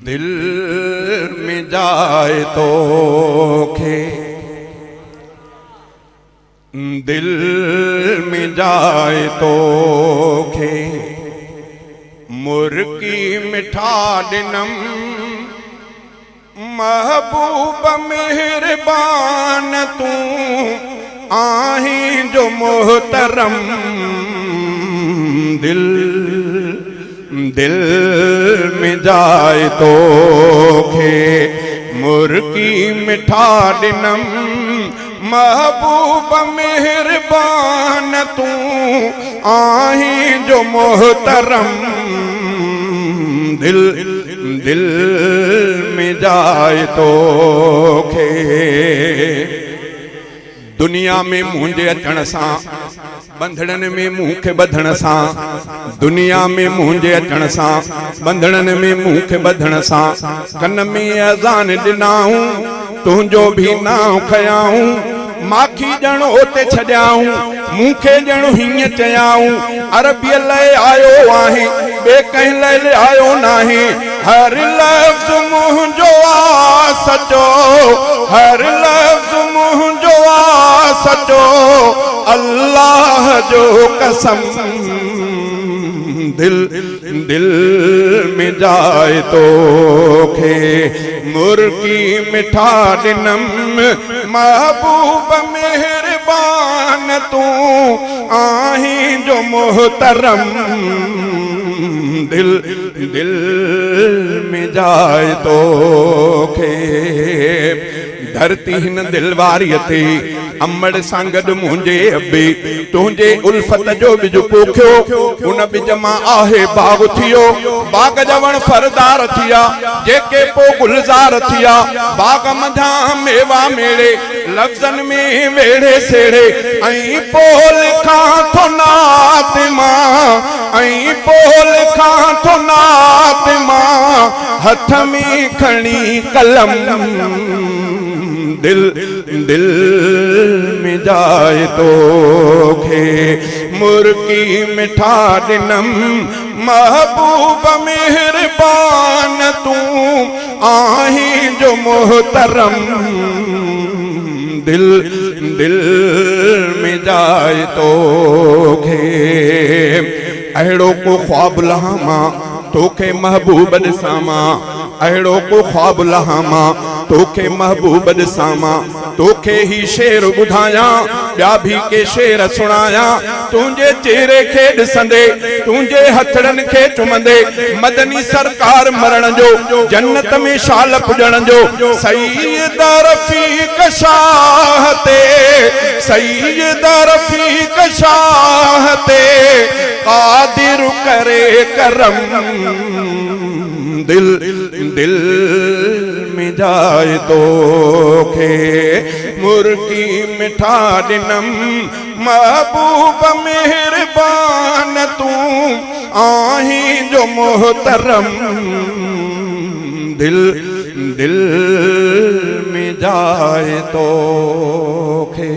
दिल में जाए तो खे दिल में जाए तो खे मुर्की मिठा दिनम महबूब मेहरबान तू आही जो मोहतरम दिल दिल में जाए तो खे मुर्की मिठा दिनम महबूब मेहरबान तू आही जो मोहतरम दिल दिल में जाए तो खे दुनिया में मुंहिंजे अचण सां बंधड़न में मुंह के बधण सां दुनिया में मुंहिंजे अचण सां बंधड़न में मुंह के बधण सां कन में अज़ान ॾिनाऊं तुंहिंजो भी नाम खयाऊं माखी ॼण ओते छॾियाऊं मूंखे ॼण हीअं चयाऊं अरबीअ लाइ आयो आहे ॿिए कंहिं लाइ आयो नाहे हर लफ़्ज़ मुंहिंजो आहे सचो हर लफ़्ज़ मुंहिंजो आहे सचो अल्लाह जो कसम दिल दिल में जाए तो खे मुर्की मिठा दिनम महबूब मेहरबान तू आही जो मोहतरम दिल दिल में जाए तो खे धरती हिन दिल वारीअ ते अमड़ सां गॾु मुंहिंजे अबे तुंहिंजे उल्फत जो बिज पोखियो उन बिज मां आहे बाग थियो बाग जा वण फरदार थिया जेके पो गुलज़ार थिया बाग मधां मेवा मेड़े लफ़्ज़न में वेड़े सेड़े ऐं पो लिखां थो नात मां ऐं पो लिखां थो नात मां हथ में खणी कलम दिल दिल में जाए तो खे मुर्की मिठा दिनम महबूब मेहरबान तू आही जो मोहतरम दिल दिल में जाए तो खे अहिड़ो को ख्वाब लहामा तोखे महबूब ॾिसामा अहिड़ो को ख्वाब लहामा तोखे महबूब ॾिसामा तोखे ही शेर ॿुधायां ॿिया भी के शेर सुणायां तुंहिंजे चेहरे खे ॾिसंदे तुंहिंजे हथड़नि खे चुमंदे मदनी सरकार मरण जो जन्नत में शाल पुॼण जो सईद रफ़ीक शाह ते सईद रफ़ीक शाह ते क़ादिर करे करम दिल दिल में जाए तो खे मुर्की मिठा दिनम महबूब मेहरबान तू आही जो मोहतरम दिल दिल में जाए तो खे।